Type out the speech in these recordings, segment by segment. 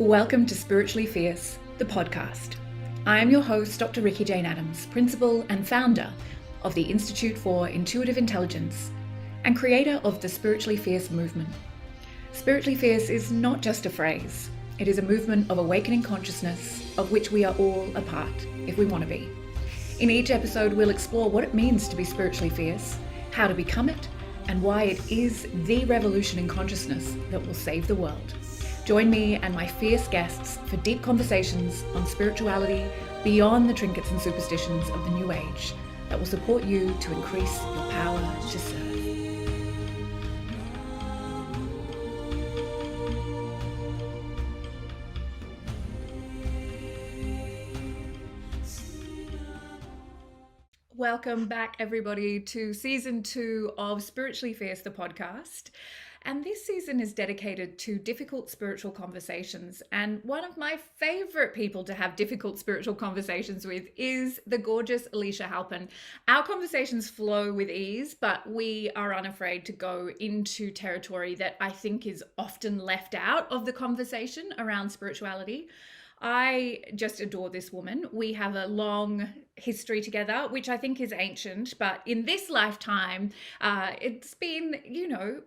Welcome to Spiritually Fierce, the podcast. I am your host, Dr. Ricky Jane Adams, principal and founder of the Institute for Intuitive Intelligence and creator of the Spiritually Fierce movement. Spiritually Fierce is not just a phrase. It is a movement of awakening consciousness of which we are all a part, if we want to be. In each episode, we'll explore what it means to be spiritually fierce, how to become it, and why it is the revolution in consciousness that will save the world. Join me and my fierce guests for deep conversations on spirituality beyond the trinkets and superstitions of the New Age that will support you to increase your power to serve. Welcome back, everybody, to season 2 of Spiritually Fierce, the podcast. And this season is dedicated to difficult spiritual conversations. And one of my favorite people to have difficult spiritual conversations with is the gorgeous Elisha Halpin. Our conversations flow with ease, but we are unafraid to go into territory that I think is often left out of the conversation around spirituality. I just adore this woman. We have a long history together, which I think is ancient, but in this lifetime, it's been,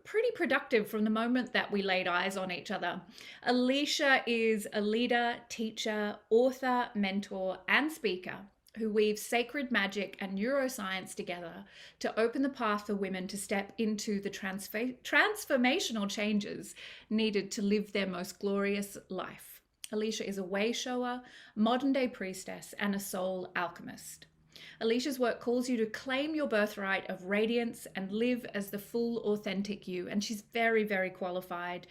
pretty productive from the moment that we laid eyes on each other. Elisha is a leader, teacher, author, mentor, and speaker who weaves sacred magic and neuroscience together to open the path for women to step into the transformational changes needed to live their most glorious life. Elisha is a way shower, modern-day priestess, and a soul alchemist. Elisha's work calls you to claim your birthright of radiance and live as the full, authentic you, and she's very, very qualified.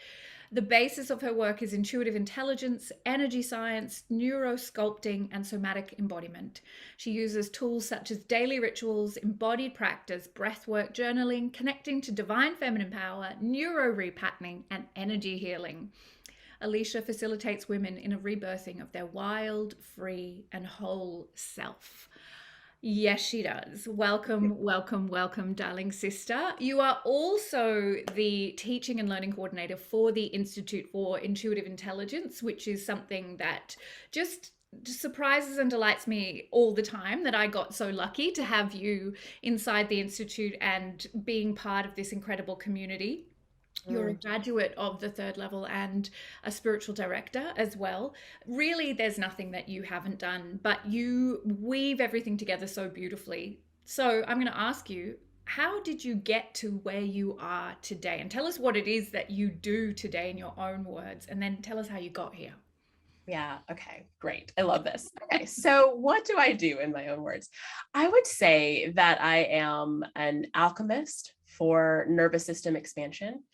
The basis of her work is intuitive intelligence, energy science, neurosculpting, and somatic embodiment. She uses tools such as daily rituals, embodied practice, breathwork, journaling, connecting to divine feminine power, neuro-repatterning, and energy healing. Elisha facilitates women in a rebirthing of their wild, free, and whole self. Yes, she does. Welcome, welcome, welcome, darling sister. You are also the teaching and learning coordinator for the Institute for Intuitive Intelligence, which is something that just surprises and delights me all the time, that I got so lucky to have you inside the Institute and being part of this incredible community. You're a graduate of the 3rd level and a spiritual director as well. Really, there's nothing that you haven't done, but you weave everything together so beautifully. So I'm going to ask you, how did you get to where you are today? And tell us what it is that you do today in your own words, and then tell us how you got here. Yeah. Okay, great. I love this. Okay. So what do I do in my own words? I would say that I am an alchemist for nervous system expansion.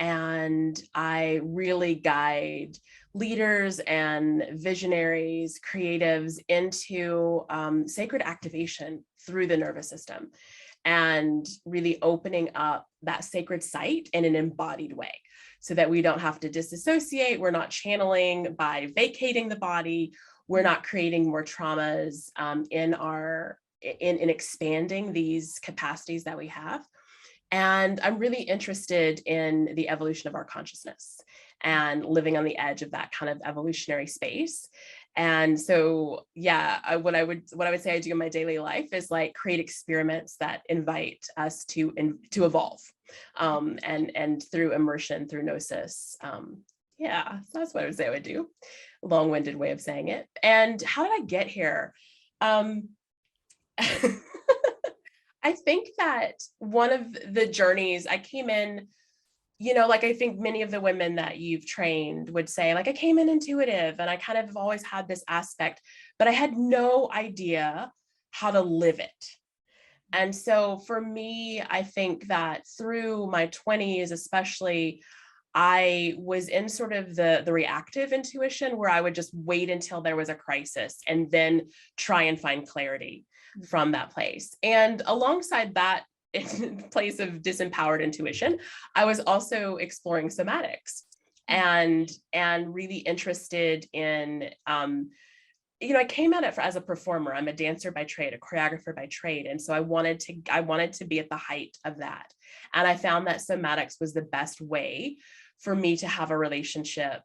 And I really guide leaders and visionaries, creatives into sacred activation through the nervous system and really opening up that sacred site in an embodied way so that we don't have to disassociate. We're not channeling by vacating the body. We're not creating more traumas in expanding these capacities that we have. And I'm really interested in the evolution of our consciousness and living on the edge of that kind of evolutionary space. And so, yeah, what I would say I do in my daily life is like create experiments that invite us to evolve, and through immersion, through gnosis. Yeah, so that's what I would say I would do. Long-winded way of saying it. And how did I get here? I think that one of the journeys I came in, like I think many of the women that you've trained would say, like, I came in intuitive and I kind of have always had this aspect, but I had no idea how to live it. And so for me, I think that through my 20s, especially, I was in sort of the reactive intuition where I would just wait until there was a crisis and then try and find clarity from that place. And alongside that place of disempowered intuition, I was also exploring somatics and really interested in, I came at it as a performer. I'm a dancer by trade, a choreographer by trade. And so I wanted to be at the height of that. And I found that somatics was the best way for me to have a relationship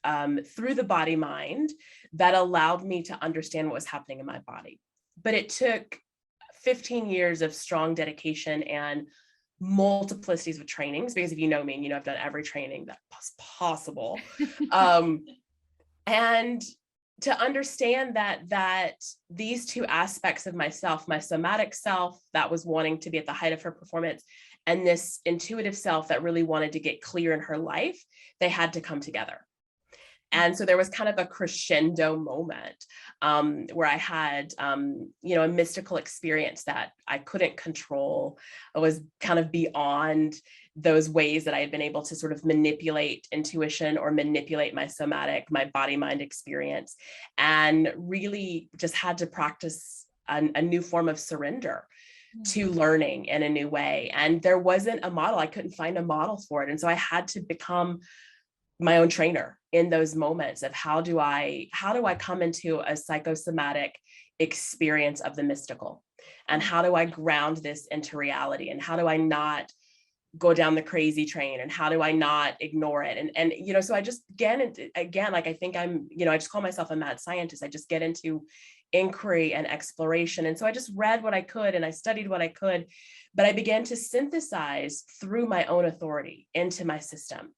through the body mind that allowed me to understand what was happening in my body. But it took 15 years of strong dedication and multiplicities of trainings, because if you know me, and you know I've done every training that was possible. And to understand that these two aspects of myself, my somatic self that was wanting to be at the height of her performance, and this intuitive self that really wanted to get clear in her life, they had to come together. And so there was kind of a crescendo moment where I had, a mystical experience that I couldn't control. I was kind of beyond those ways that I had been able to sort of manipulate intuition or manipulate my somatic, my body mind experience, and really just had to practice a new form of surrender to learning in a new way. And there wasn't a model. I couldn't find a model for it. And so I had to become my own trainer in those moments of how do I come into a psychosomatic experience of the mystical, and how do I ground this into reality, and how do I not go down the crazy train, and how do I not ignore it? And so I just again, like I think I just call myself a mad scientist. I just get into inquiry and exploration. And so I just read what I could and I studied what I could, but I began to synthesize through my own authority into my system,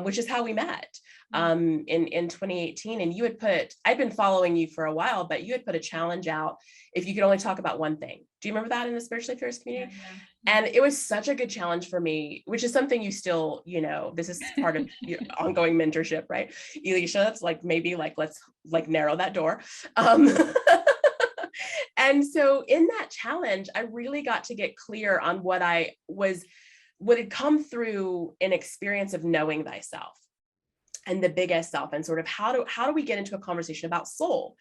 which is how we met in 2018. And I'd been following you for a while, but you had put a challenge out if you could only talk about one thing. Do you remember that in the spiritually fierce community? Yeah. And it was such a good challenge for me, which is something you still, this is part of your ongoing mentorship, right? Elisha, that's like, maybe like, let's like narrow that door. And so in that challenge, I really got to get clear on what had come through an experience of knowing thyself and the biggest self, and sort of how do we get into a conversation about soul?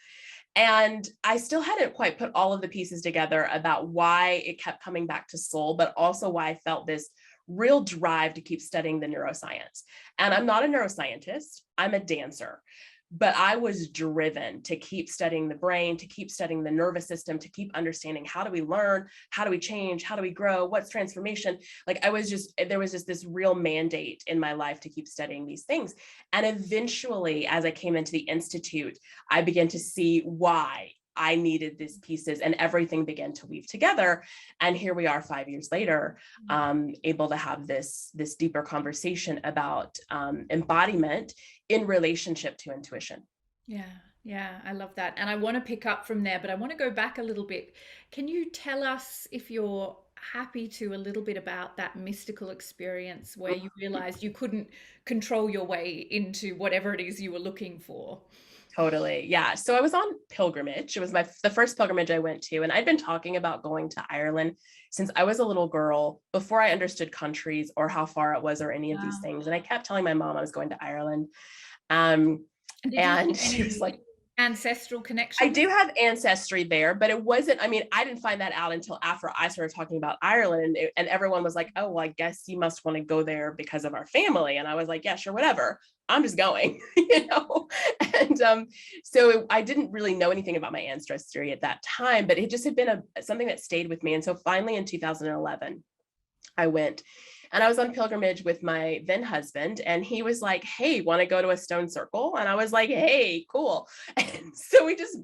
And I still hadn't quite put all of the pieces together about why it kept coming back to soul, but also why I felt this real drive to keep studying the neuroscience. And I'm not a neuroscientist, I'm a dancer. But I was driven to keep studying the brain, to keep studying the nervous system, to keep understanding how do we learn, how do we change, how do we grow, what's transformation? Like there was just this real mandate in my life to keep studying these things. And eventually, as I came into the Institute, I began to see why I needed these pieces, and everything began to weave together. And here we are 5 years later, able to have this deeper conversation about embodiment in relationship to intuition. Yeah, I love that. And I want to pick up from there, but I want to go back a little bit. Can you tell us, if you're happy to, a little bit about that mystical experience where you realized you couldn't control your way into whatever it is you were looking for? Totally. Yeah. So I was on pilgrimage. It was the first pilgrimage I went to. And I'd been talking about going to Ireland since I was a little girl, before I understood countries or how far it was or any of these things. And I kept telling my mom I was going to Ireland. And she was like, ancestral connection? I do have ancestry there, but it wasn't, I didn't find that out until after I started talking about Ireland, and everyone was like, oh, well, I guess you must want to go there because of our family. And I was like, yeah, sure, whatever. I'm just going, And so I didn't really know anything about my ancestry at that time, but it just had been something that stayed with me. And so finally in 2011, I went. And I was on pilgrimage with my then husband, and he was like, hey, want to go to a stone circle? And I was like, hey, cool. And so we just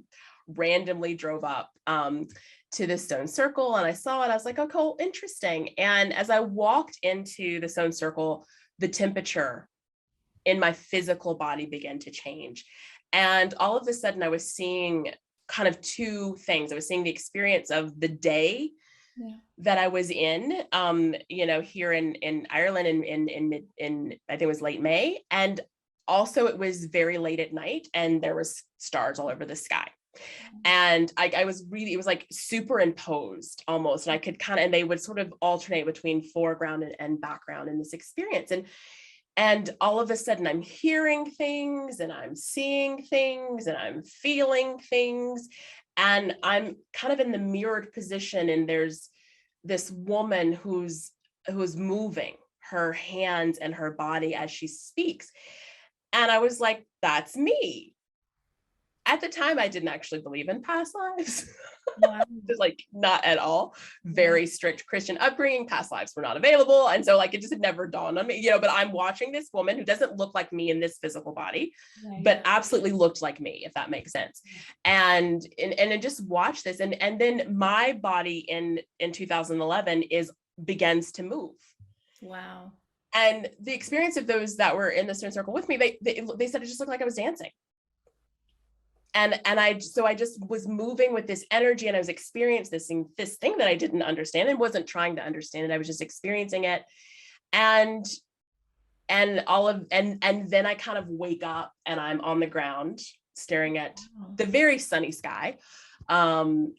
randomly drove up to the stone circle, and I saw it. I was like, oh, cool, interesting. And as I walked into the stone circle, the temperature in my physical body began to change. And all of a sudden, I was seeing kind of two things. I was seeing the experience of the day that I was in, here in Ireland in I think it was late May. And also it was very late at night, and there was stars all over the sky. And I was really, it was like superimposed almost. And I could and they would sort of alternate between foreground and background in this experience. And all of a sudden I'm hearing things, and I'm seeing things, and I'm feeling things. And I'm kind of in the mirrored position, and there's this woman who's moving her hands and her body as she speaks. And I was like, that's me. At the time, I didn't actually believe in past lives. Wow. Just like not at all. Very strict Christian upbringing, past lives were not available. And so like it just had never dawned on me, but I'm watching this woman who doesn't look like me in this physical body, but absolutely looked like me, if that makes sense. And I just watch this. And then my body in 2011 begins to move. Wow. And the experience of those that were in the Stone Circle with me, they said it just looked like I was dancing. And I just was moving with this energy, and I was experiencing this thing that I didn't understand and wasn't trying to understand it. I was just experiencing it. And then I kind of wake up and I'm on the ground staring at the very sunny sky. And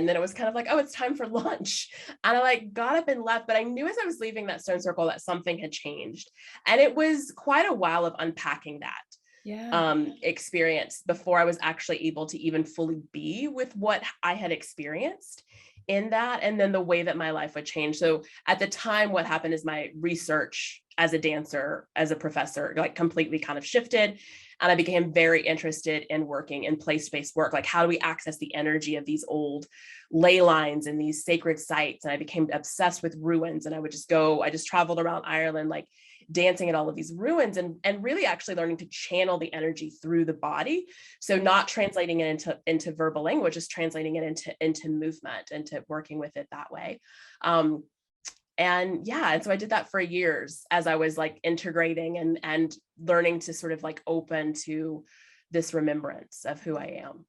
then it was kind of like, oh, it's time for lunch. And I like got up and left, but I knew as I was leaving that Stone Circle that something had changed. And it was quite a while of unpacking that experience before I was actually able to even fully be with what I had experienced in that, and then the way that my life would change. So at the time, what happened is my research as a dancer, as a professor, like completely kind of shifted. And I became very interested in working in place-based work. Like, how do we access the energy of these old ley lines and these sacred sites? And I became obsessed with ruins. And I just traveled around Ireland, like dancing at all of these ruins and really actually learning to channel the energy through the body. So not translating it into verbal language, just translating it into movement and to working with it that way. And so I did that for years as I was like integrating and learning to sort of like open to this remembrance of who I am.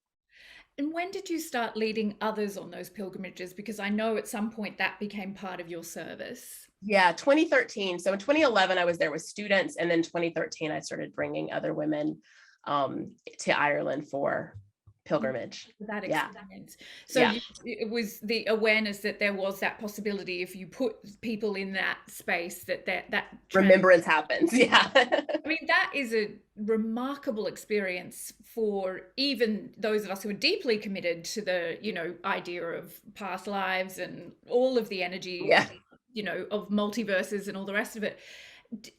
And when did you start leading others on those pilgrimages? Because I know at some point that became part of your service. Yeah, 2013. So in 2011, I was there with students. And then 2013, I started bringing other women to Ireland for pilgrimage. That experience. So it was the awareness that there was that possibility if you put people in that space that remembrance happens. Yeah. I mean, that is a remarkable experience for even those of us who are deeply committed to the, idea of past lives and all of the energy, of multiverses and all the rest of it.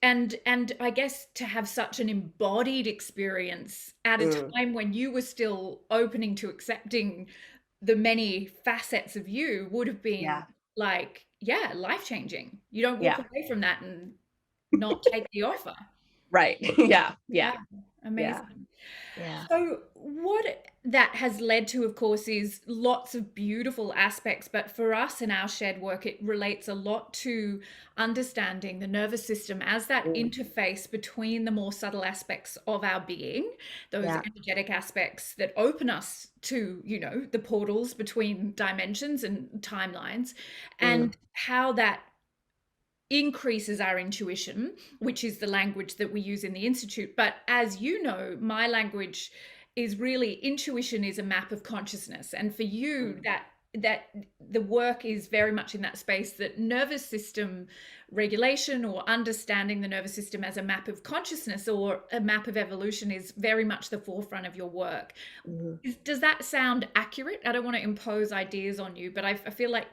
And I guess to have such an embodied experience at a time when you were still opening to accepting the many facets of you would have been life-changing. You don't walk away from that and not take the offer. Right. Yeah. Amazing. Yeah. So what that has led to, of course, is lots of beautiful aspects. But for us in our shared work, it relates a lot to understanding the nervous system as that interface between the more subtle aspects of our being, those energetic aspects that open us to, the portals between dimensions and timelines, and how that increases our intuition, which is the language that we use in the Institute. But as you know, my language is really, intuition is a map of consciousness. And for you, that the work is very much in that space, that nervous system regulation or understanding the nervous system as a map of consciousness or a map of evolution is very much the forefront of your work. Does that sound accurate? I don't want to impose ideas on you, but I feel like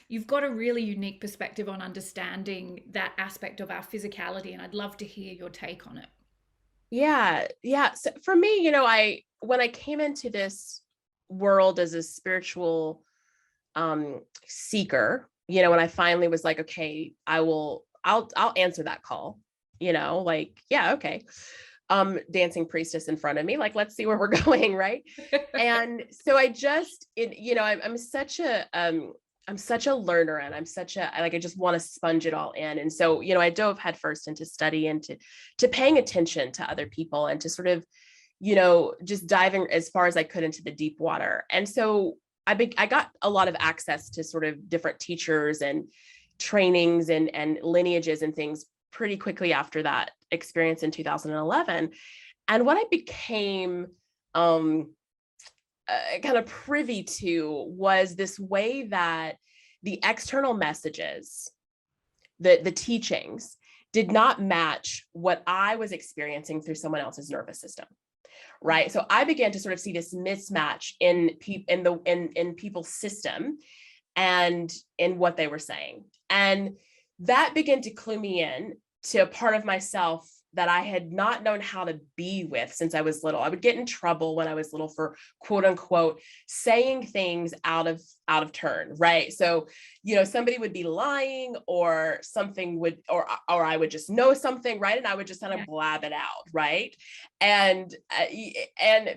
you've got a really unique perspective on understanding that aspect of our physicality, and I'd love to hear your take on it. Yeah. So for me, when I came into this world as a spiritual seeker, when I finally was like, okay, I'll answer that call, okay. Dancing priestess in front of me, like, let's see where we're going. Right. And so I just, I'm such a learner, and I just want to sponge it all in. And so, I dove headfirst into study and to paying attention to other people and to sort of, just diving as far as I could into the deep water. And so I got a lot of access to sort of different teachers and trainings and lineages and things pretty quickly after that experience in 2011. And what I became kind of privy to was this way that the external messages, the teachings, did not match what I was experiencing through someone else's nervous system. Right. So I began to sort of see this mismatch in people's system and in what they were saying. And that began to clue me in to a part of myself that I had not known how to be with since I was little. I would get in trouble when I was little for quote unquote saying things out of turn, right? So, somebody would be lying or something would, or I would just know something, right? And I would just kind of blab it out, right? And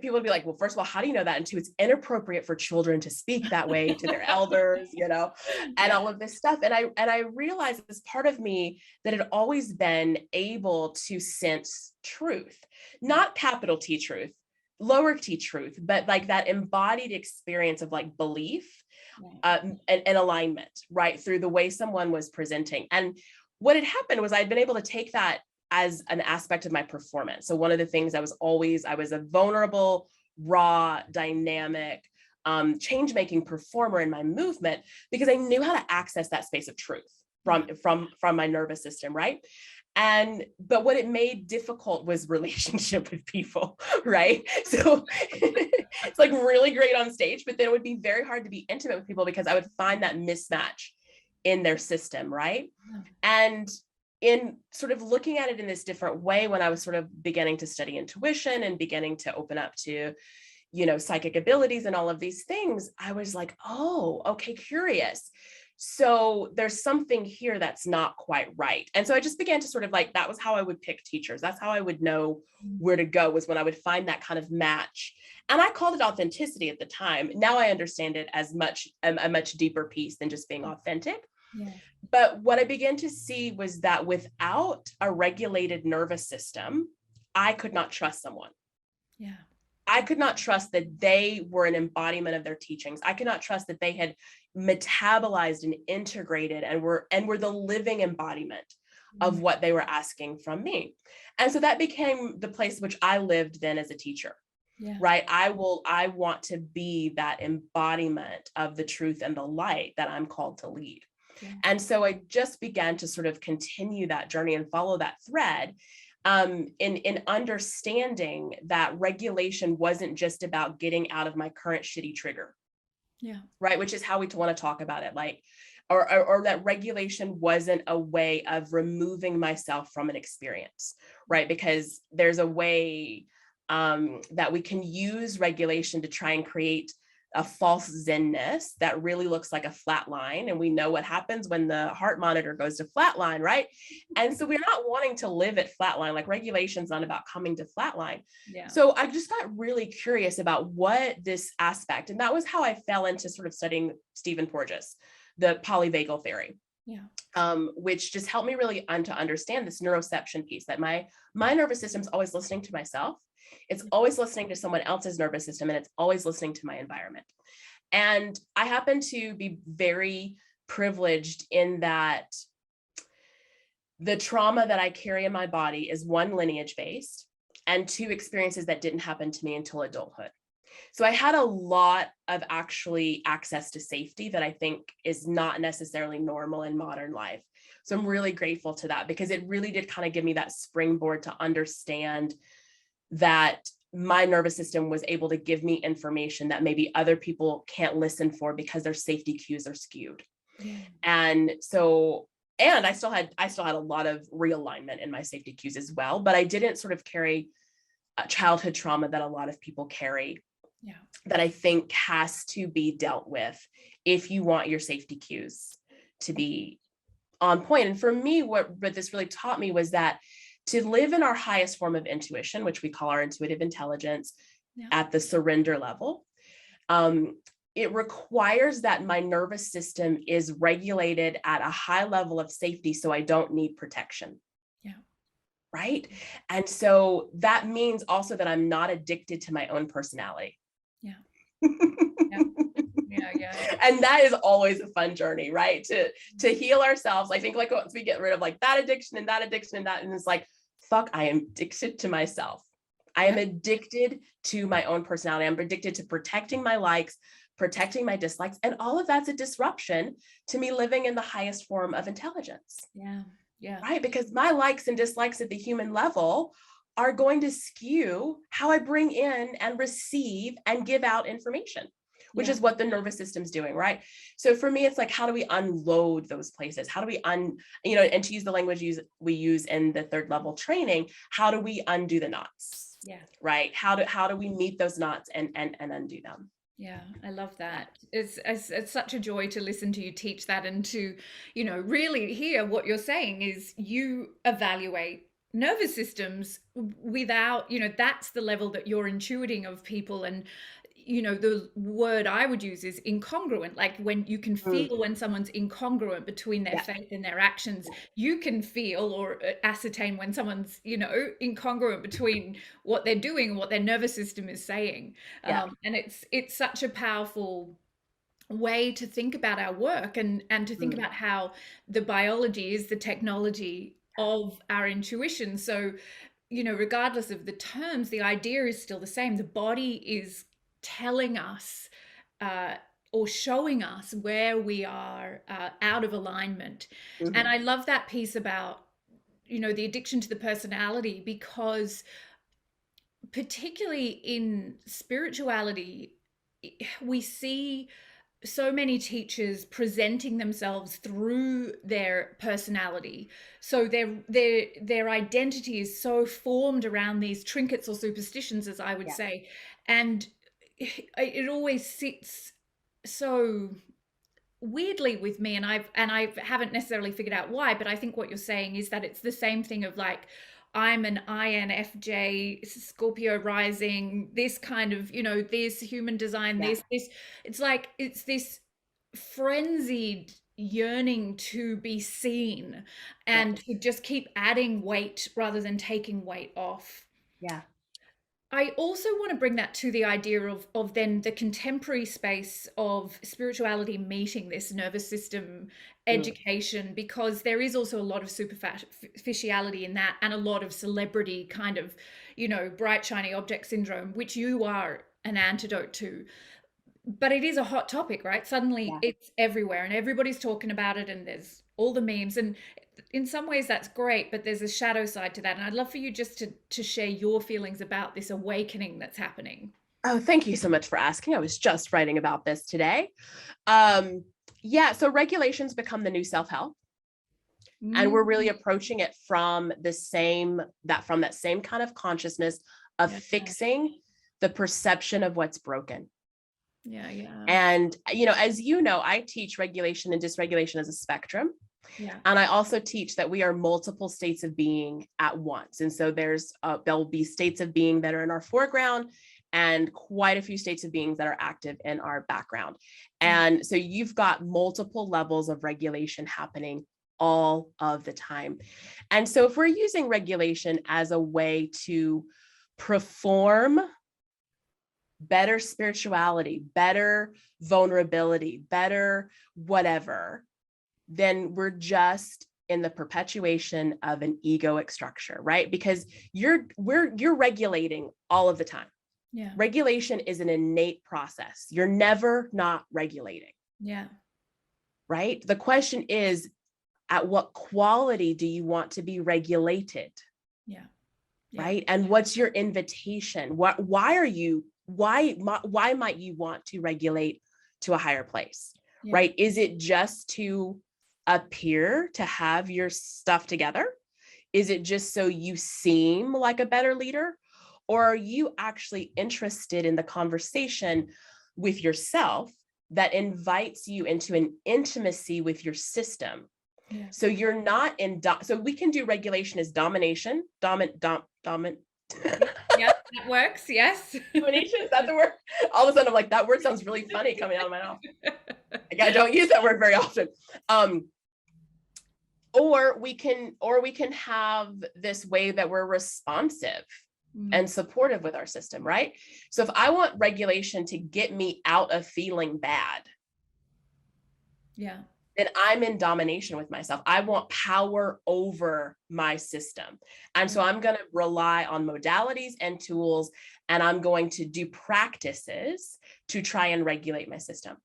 people would be like, well, first of all, how do you know that? And two, it's inappropriate for children to speak that way to their elders, and all of this stuff. And I realized as part of me that had always been able to sense truth, not capital T truth, lower T truth, but like that embodied experience of like belief and alignment, right? Through the way someone was presenting. And what had happened was I'd been able to take that as an aspect of my performance. So one of the things I was a vulnerable, raw, dynamic, change-making performer in my movement because I knew how to access that space of truth from my nervous system, right? But what it made difficult was relationship with people, right? So it's like really great on stage, but then it would be very hard to be intimate with people because I would find that mismatch in their system, right? And in sort of looking at it in this different way, when I was sort of beginning to study intuition and beginning to open up to, psychic abilities and all of these things, I was like, oh, okay, curious. So there's something here that's not quite right. And so I just began to sort of like, that was how I would pick teachers. That's how I would know where to go, was when I would find that kind of match. And I called it authenticity at the time. Now I understand it as a much deeper piece than just being authentic. Yeah. But what I began to see was that without a regulated nervous system, I could not trust someone. Yeah. I could not trust that they were an embodiment of their teachings. I could not trust that they had metabolized and integrated and were the living embodiment of what they were asking from me. And so that became the place which I lived then as a teacher. Yeah. Right. I want to be that embodiment of the truth and the light that I'm called to lead. Yeah. And so I just began to sort of continue that journey and follow that thread. In understanding that regulation wasn't just about getting out of my current shitty trigger. Yeah. Right. Which is how we want to talk about it. Like, or that regulation wasn't a way of removing myself from an experience. Right. Because there's a way that we can use regulation to try and create a false zenness that really looks like a flat line. And we know what happens when the heart monitor goes to flatline, right? And so we're not wanting to live at flatline. Like, regulation's not about coming to flatline. Yeah. So I just got really curious about what this aspect, and that was how I fell into sort of studying Stephen Porges, the polyvagal theory. Yeah. Which just helped me really to understand this neuroception piece, that my nervous system's always listening to myself. It's always listening to someone else's nervous system, and it's always listening to my environment. And I happen to be very privileged in that the trauma that I carry in my body is one, lineage-based, and two, experiences that didn't happen to me until adulthood. So I had a lot of actually access to safety that I think is not necessarily normal in modern life. So I'm really grateful to that, because it really did kind of give me that springboard to understand that my nervous system was able to give me information that maybe other people can't listen for because their safety cues are skewed. Yeah. And so, and I still had a lot of realignment in my safety cues as well, but I didn't sort of carry childhood trauma that a lot of people carry. Yeah. That I think has to be dealt with if you want your safety cues to be on point. And for me, what this really taught me was that to live in our highest form of intuition, which we call our intuitive intelligence, at the surrender level, it requires that my nervous system is regulated at a high level of safety so I don't need protection. Yeah. Right. And so that means also that I'm not addicted to my own personality. Yeah. Yeah. And that is always a fun journey, right? To heal ourselves. I think like once we get rid of like that addiction and that addiction and that, and it's like, fuck, I am addicted to myself. I am addicted to my own personality. I'm addicted to protecting my likes, protecting my dislikes, and all of that's a disruption to me living in the highest form of intelligence. Yeah. Yeah. Right. Because my likes and dislikes at the human level are going to skew how I bring in and receive and give out information. which is what the nervous system's doing, right? So for me, it's like, how do we unload those places? How do we and to use the language we use in the third level training, how do we undo the knots? Yeah. Right? How do we meet those knots and undo them? Yeah, I love that. It's such a joy to listen to you teach that and to, really hear what you're saying is you evaluate nervous systems without, that's the level that you're intuiting of people. And, the word I would use is incongruent. Like when you can feel when someone's incongruent between their faith and their actions, you can feel or ascertain when someone's, incongruent between what they're doing and what their nervous system is saying. And it's such a powerful way to think about our work and to think about how the biology is the technology of our intuition. So, regardless of the terms, the idea is still the same. The body is telling us or showing us where we are out of alignment. And I love that piece about, the addiction to the personality, because particularly in spirituality, we see so many teachers presenting themselves through their personality. So their identity is so formed around these trinkets or superstitions, as I would say. And it always sits so weirdly with me, and I haven't necessarily figured out why, but I think what you're saying is that it's the same thing of like, I'm an INFJ, Scorpio rising, this kind of, this human design, this, it's like, it's this frenzied yearning to be seen and to just keep adding weight rather than taking weight off. Yeah. I also want to bring that to the idea of then the contemporary space of spirituality meeting this nervous system education, because there is also a lot of superficiality in that and a lot of celebrity kind of, bright, shiny object syndrome, which you are an antidote to. But it is a hot topic, right? Suddenly it's everywhere and everybody's talking about it and there's all the memes. And in some ways that's great, but there's a shadow side to that. And I'd love for you just to share your feelings about this awakening that's happening. Oh, thank you so much for asking. I was just writing about this today. So regulations become the new self-help. And we're really approaching it from that same kind of consciousness of fixing the perception of what's broken. Yeah. And, as you know, I teach regulation and dysregulation as a spectrum. Yeah. And I also teach that we are multiple states of being at once. And so there'll be states of being that are in our foreground and quite a few states of beings that are active in our background. And so you've got multiple levels of regulation happening all of the time. And so if we're using regulation as a way to perform better spirituality, better vulnerability, better whatever, then we're just in the perpetuation of an egoic structure, right? Because you're regulating all of the time. Yeah. Regulation is an innate process. You're never not regulating. Yeah. Right? The question is, at what quality do you want to be regulated? Yeah. Right? And what's your invitation? Why might you want to regulate to a higher place? Right? Is it just to appear to have your stuff together? Is it just so you seem like a better leader? Or are you actually interested in the conversation with yourself that invites you into an intimacy with your system? Yeah. So you're not so we can do regulation as domination, dominant. Yep, that works. Yes. Domination, is that the word? All of a sudden I'm like, that word sounds really funny coming out of my mouth. Like, I don't use that word very often. Or we can have this way that we're responsive and supportive with our system, right? So if I want regulation to get me out of feeling bad, then I'm in domination with myself. I want power over my system. And so I'm going to rely on modalities and tools, and I'm going to do practices to try and regulate my system.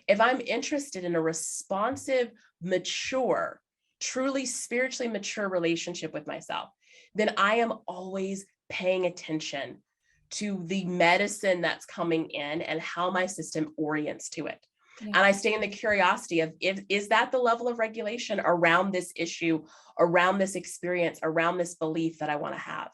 If I'm interested in a responsive, mature, truly spiritually mature relationship with myself, then I am always paying attention to the medicine that's coming in and how my system orients to it. Yeah. And I stay in the curiosity of, is that the level of regulation around this issue, around this experience, around this belief that I want to have?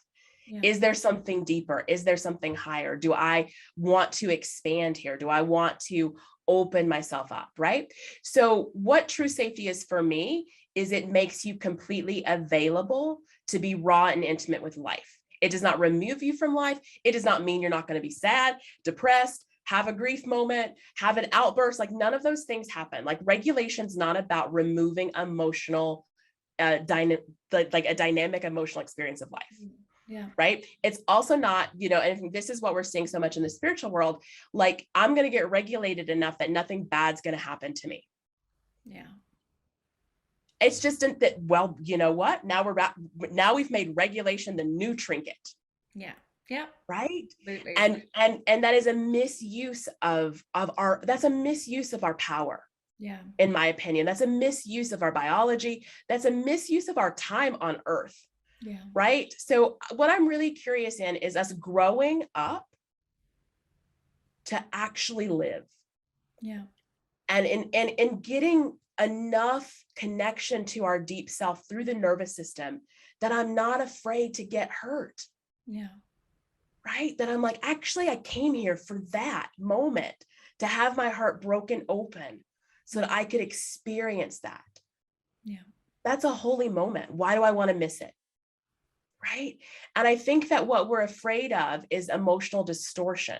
Yeah. Is there something deeper? Is there something higher? Do I want to expand here? Do I want to open myself up, right? So what true safety is for me is it makes you completely available to be raw and intimate with life. It does not remove you from life. It does not mean you're not going to be sad, depressed, have a grief moment, have an outburst. Like none of those things happen. Like regulation's not about removing emotional, like a dynamic emotional experience of life. Yeah. Right. It's also not, and I think this is what we're seeing so much in the spiritual world. Like I'm going to get regulated enough that nothing bad's going to happen to me. Yeah. It's just that, well, you know what? Now we've made regulation the new trinket. Yeah. Yeah. Right. Absolutely. And that is a misuse of our power. Yeah. In my opinion, that's a misuse of our biology. That's a misuse of our time on earth. Yeah. Right. So what I'm really curious in is us growing up to actually live. Yeah. And in getting enough connection to our deep self through the nervous system that I'm not afraid to get hurt. Yeah. Right. That I'm like, actually, I came here for that moment to have my heart broken open so that I could experience that. Yeah. That's a holy moment. Why do I want to miss it? Right. And I think that what we're afraid of is emotional distortion.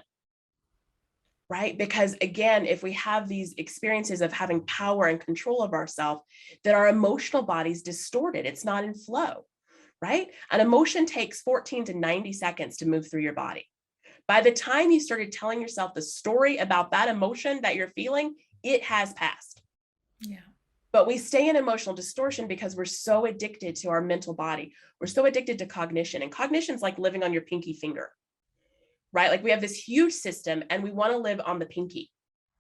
Right. Because again, if we have these experiences of having power and control of ourselves, then our emotional body's distorted. It's not in flow. Right. An emotion takes 14 to 90 seconds to move through your body. By the time you started telling yourself the story about that emotion that you're feeling, it has passed. Yeah. But we stay in emotional distortion because we're so addicted to our mental body. We're so addicted to cognition, and cognition's like living on your pinky finger, right? Like we have this huge system and we want to live on the pinky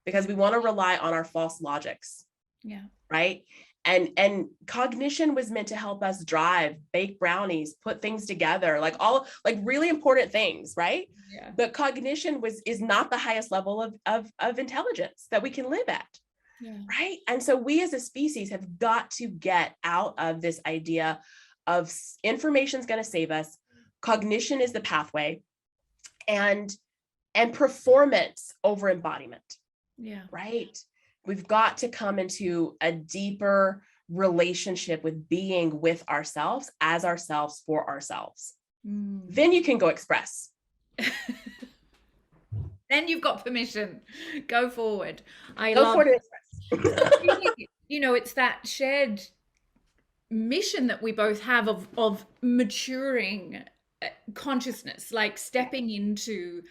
because we want to rely on our false logics. Yeah. Right. And cognition was meant to help us drive, bake brownies, put things together, like all like really important things. Right. Yeah. But cognition is not the highest level of intelligence that we can live at. Yeah. Right. And so we as a species have got to get out of this idea of information is going to save us. Cognition is the pathway, and performance over embodiment. Yeah. Right. We've got to come into a deeper relationship with being with ourselves, as ourselves, for ourselves. Then you can go express. Then you've got permission. Go forward. Go forward and express. It's that shared mission that we both have of maturing consciousness, like stepping into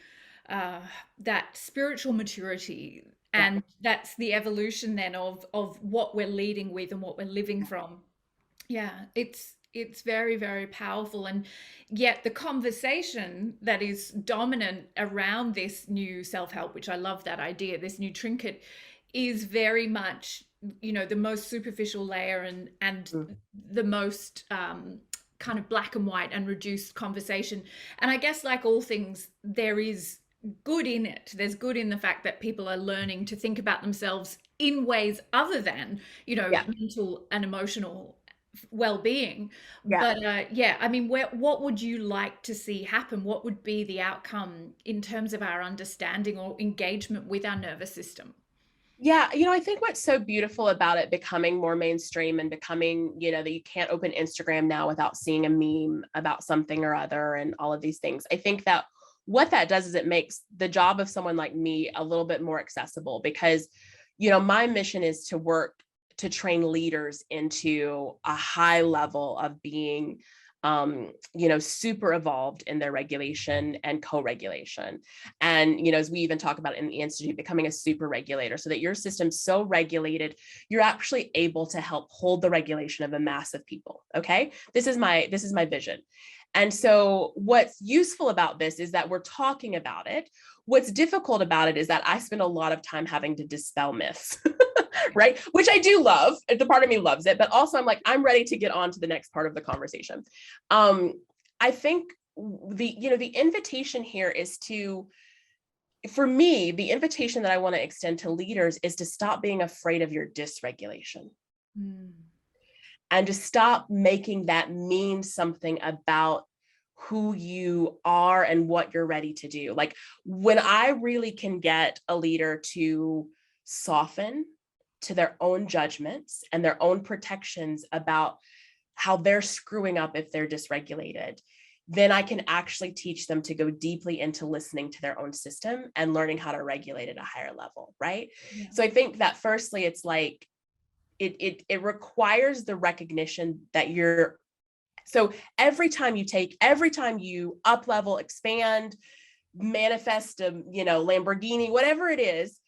that spiritual maturity. And that's the evolution then of what we're leading with and what we're living from. Yeah, it's very, very powerful. And yet the conversation that is dominant around this new self-help, which I love that idea, this new trinket, is very much, the most superficial layer and the most kind of black and white and reduced conversation. And I guess like all things, there is good in it. There's good in the fact that people are learning to think about themselves in ways other than, mental and emotional well-being. But I mean, what would you like to see happen? What would be the outcome in terms of our understanding or engagement with our nervous system? Yeah, I think what's so beautiful about it becoming more mainstream and becoming, that you can't open Instagram now without seeing a meme about something or other and all of these things. I think that what that does is it makes the job of someone like me a little bit more accessible because, my mission is to work to train leaders into a high level of being, super evolved in their regulation and co-regulation. And, as we even talk about in the Institute, becoming a super regulator so that your system's so regulated, you're actually able to help hold the regulation of a mass of people. Okay. This is my vision. And so what's useful about this is that we're talking about it. What's difficult about it is that I spend a lot of time having to dispel myths, right? Which I do love. The part of me loves it, but also I'm like, I'm ready to get on to the next part of the conversation. I think the invitation here is to, for me, the invitation that I want to extend to leaders is to stop being afraid of your dysregulation. And to stop making that mean something about who you are and what you're ready to do. Like, when I really can get a leader to soften to their own judgments and their own protections about how they're screwing up if they're dysregulated, then I can actually teach them to go deeply into listening to their own system and learning how to regulate at a higher level, right? Yeah. So I think that firstly, it's like, it requires the recognition that you're, so every time you up level, expand, manifest a, Lamborghini, whatever it is,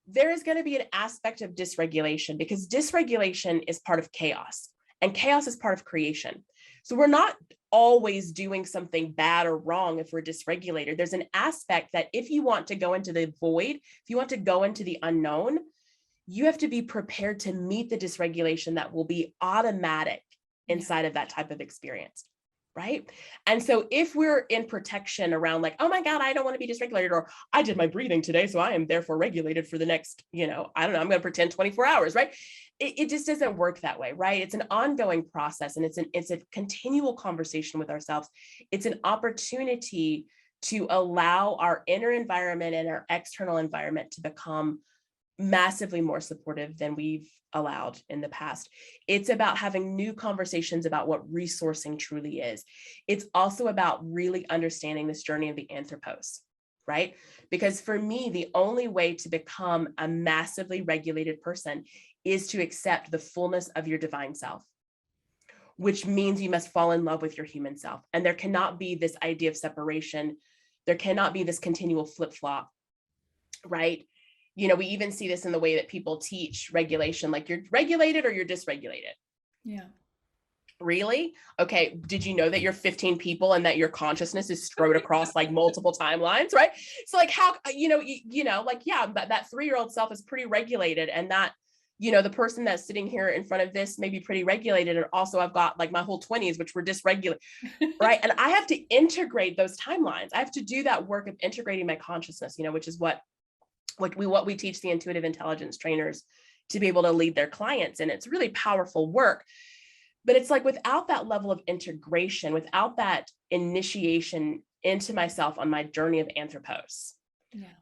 there is going to be an aspect of dysregulation, because dysregulation is part of chaos and chaos is part of creation. So we're not always doing something bad or wrong if we're dysregulated. There's an aspect that if you want to go into the void, if you want to go into the unknown, you have to be prepared to meet the dysregulation that will be automatic inside of that type of experience, right? And so if we're in protection around like, oh my God, I don't want to be dysregulated, or I did my breathing today, so I am therefore regulated for the next, I don't know, I'm going to pretend 24 hours, right? It just doesn't work that way, right? It's an ongoing process, and it's a continual conversation with ourselves. It's an opportunity to allow our inner environment and our external environment to become massively more supportive than we've allowed in the past. It's about having new conversations about what resourcing truly is. It's also about really understanding this journey of the anthropos, right? Because for me, the only way to become a massively regulated person is to accept the fullness of your divine self, which means you must fall in love with your human self. And there cannot be this idea of separation. There cannot be this continual flip-flop, right? We even see this in the way that people teach regulation, like you're regulated or you're dysregulated. Yeah. Really? Okay. Did you know that you're 15 people and that your consciousness is strode across like multiple timelines, right? So like how, like, yeah, that 3-year-old self is pretty regulated, and that, the person that's sitting here in front of this may be pretty regulated. And also I've got like my whole 20s, which were dysregulated, right? And I have to integrate those timelines. I have to do that work of integrating my consciousness, which is what we teach the intuitive intelligence trainers to be able to lead their clients. And it's really powerful work. But it's like, without that level of integration, without that initiation into myself on my journey of anthropos,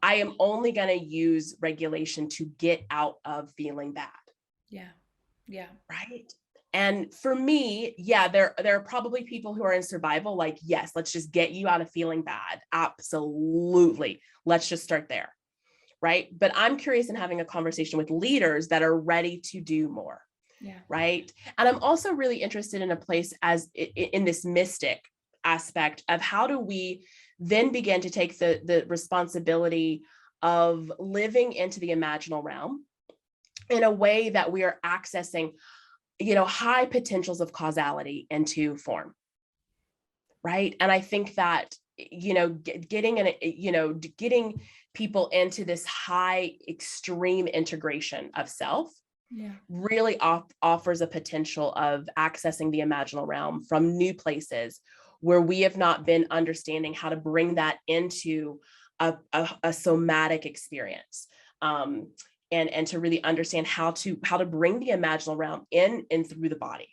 I am only going to use regulation to get out of feeling bad. Yeah. Right. And for me, there are probably people who are in survival, like, yes, let's just get you out of feeling bad. Absolutely. Let's just start there. Right. But I'm curious in having a conversation with leaders that are ready to do more. Right. And I'm also really interested in a place as in this mystic aspect of how do we then begin to take the responsibility of living into the imaginal realm in a way that we are accessing, high potentials of causality into form. Right. And I think that, getting people into this high extreme integration of self really offers a potential of accessing the imaginal realm from new places where we have not been understanding how to bring that into a somatic experience, and to really understand how to bring the imaginal realm in and through the body.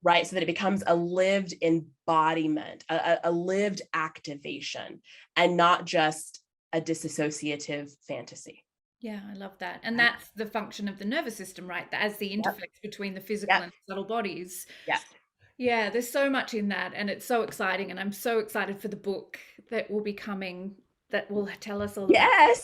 Right. So that it becomes a lived embodiment, a lived activation, and not just a disassociative fantasy. Yeah, I love that. And that's the function of the nervous system, right? As the interface between the physical and subtle bodies. Yeah, there's so much in that, and it's so exciting. And I'm so excited for the book that will be coming that will tell us all about it.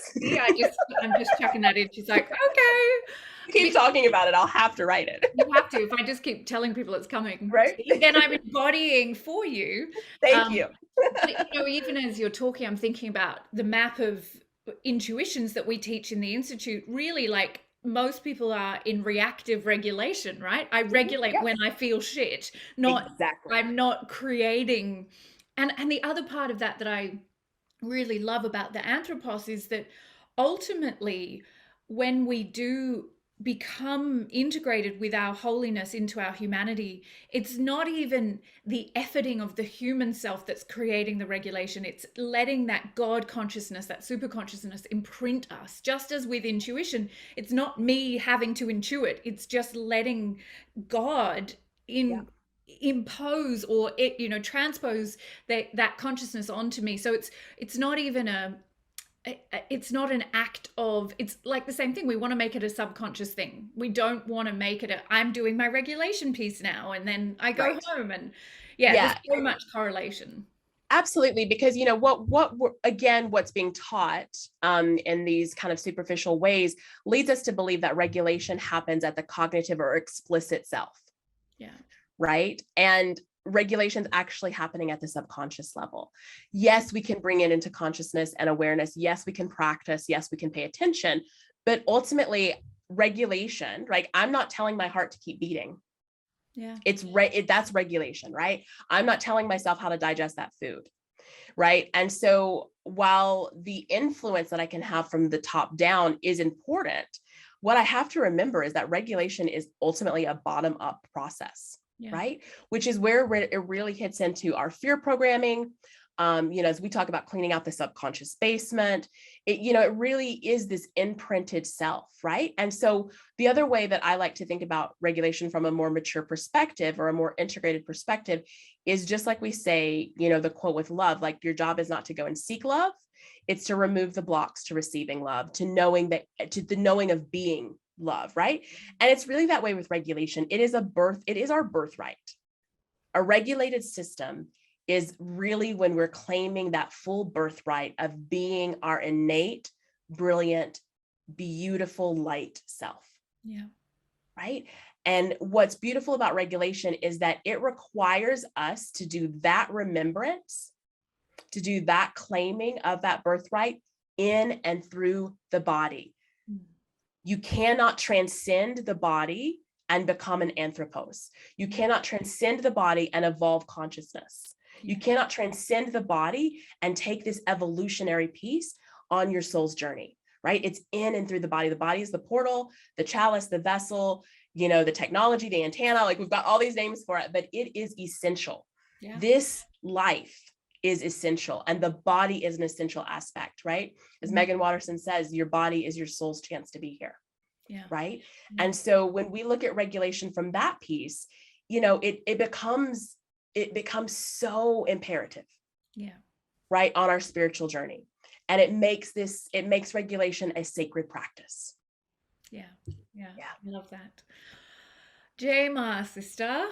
I'm just chucking that in. She's like, okay. Keep talking about it. I'll have to write it. You have to. If I just keep telling people it's coming, right? Then I'm embodying for you. Thank you. But, even as you're talking, I'm thinking about the map of intuitions that we teach in the Institute. Really, like, most people are in reactive regulation, right? I regulate when I feel shit, I'm not creating. And the other part of that I really love about the anthropos is that ultimately, when we do become integrated with our holiness into our humanity, it's not even the efforting of the human self that's creating the regulation. It's letting that God consciousness, that super consciousness imprint us. Just as with intuition, it's not me having to intuit, it's just letting God Yeah. impose or transpose that consciousness onto me. So it's not even it's not an act of, it's like the same thing. We want to make it a subconscious thing. We don't want to make it I'm doing my regulation piece now and then I go Right. home. And yeah, there's Yeah. so much correlation. Absolutely, because again, what's being taught in these kind of superficial ways leads us to believe that regulation happens at the cognitive or explicit self, Yeah. right? And regulation's actually happening at the subconscious level. Yes, we can bring it into consciousness and awareness. Yes, we can practice. Yes, we can pay attention. But ultimately, regulation, right? I'm not telling my heart to keep beating. Yeah. That's regulation, right? I'm not telling myself how to digest that food, right? And so while the influence that I can have from the top down is important, what I have to remember is that regulation is ultimately a bottom up process, Yeah. right? Which is where it really hits into our fear programming. As we talk about cleaning out the subconscious basement, it really is this imprinted self, right? And so the other way that I like to think about regulation from a more mature perspective or a more integrated perspective is just like we say, the quote with love, like your job is not to go and seek love, it's to remove the blocks to receiving love, to the knowing of being love, right? And it's really that way with regulation. It is our birthright. A regulated system is really when we're claiming that full birthright of being our innate, brilliant, beautiful light self. Yeah. Right. And what's beautiful about regulation is that it requires us to do that remembrance, to do that claiming of that birthright in and through the body. You cannot transcend the body and become an anthropos. You cannot transcend the body and evolve consciousness. You cannot transcend the body and take this evolutionary piece on your soul's journey, right? It's in and through the body. The body is the portal, the chalice, the vessel, the technology, the antenna, like we've got all these names for it, but it is essential. Yeah. This life is essential and the body is an essential aspect, right? As Megan Watterson says, your body is your soul's chance to be here. Yeah. Right. And so when we look at regulation from that piece, it becomes so imperative. Yeah. Right. On our spiritual journey. And it makes regulation a sacred practice. Yeah. Yeah. I love that. Jema, sister,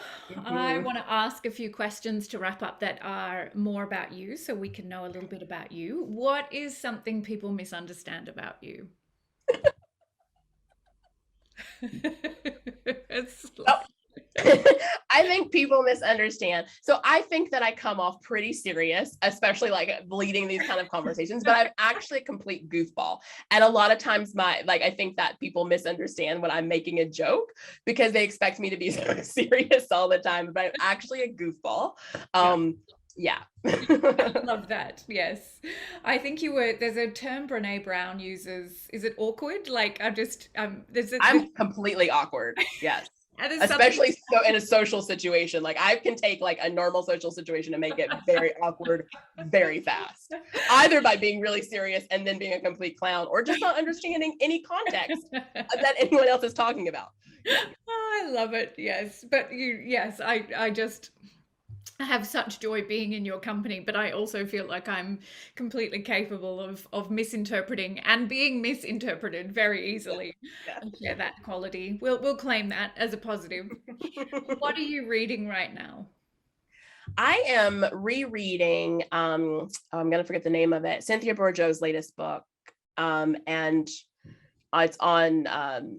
I want to ask a few questions to wrap up that are more about you so we can know a little bit about you. What is something people misunderstand about you? Oh, I think people misunderstand. So I think that I come off pretty serious, especially like leading these kind of conversations, but I'm actually a complete goofball. And a lot of times I think that people misunderstand when I'm making a joke because they expect me to be so serious all the time, but I'm actually a goofball. Yeah. I love that. Yes. I think there's a term Brene Brown uses. Is it awkward? Like I'm completely awkward. Yes. there's something. Especially so in a social situation. Like I can take like a normal social situation and make it very awkward very fast, either by being really serious and then being a complete clown or just not understanding any context that anyone else is talking about. Yeah. Oh, I love it. Yes. But yes, I just have such joy being in your company, but I also feel like I'm completely capable of misinterpreting and being misinterpreted very easily. Yeah. I share that quality. We'll claim that as a positive. What are you reading right now? I am rereading, I'm going to forget the name of it, Cynthia Bourgeau's latest book. And it's on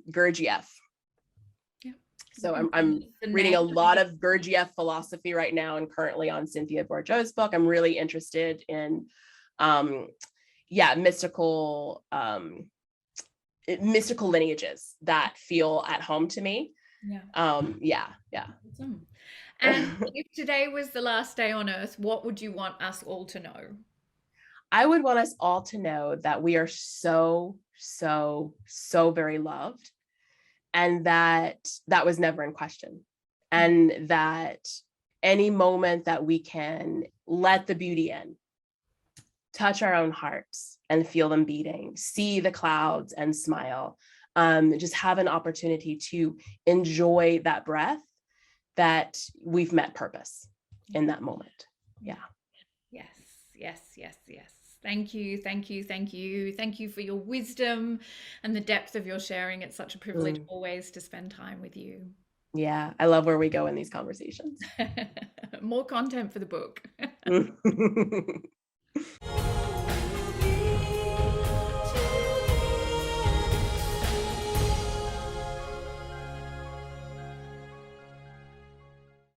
Gurdjieff. Yeah. So I'm reading a lot of Gurdjieff philosophy right now and currently on Cynthia Bourgeau's book. I'm really interested in, mystical lineages that feel at home to me. Yeah. Yeah. Awesome. And if today was the last day on earth, what would you want us all to know? I would want us all to know that we are so, so, so very loved and that was never in question. And that any moment that we can let the beauty in, touch our own hearts and feel them beating, see the clouds and smile, just have an opportunity to enjoy that breath, that we've met purpose in that moment. Yeah. Yes, yes, yes, yes. Thank you, thank you, thank you. Thank you for your wisdom and the depth of your sharing. It's such a privilege always to spend time with you. Yeah, I love where we go in these conversations. More content for the book.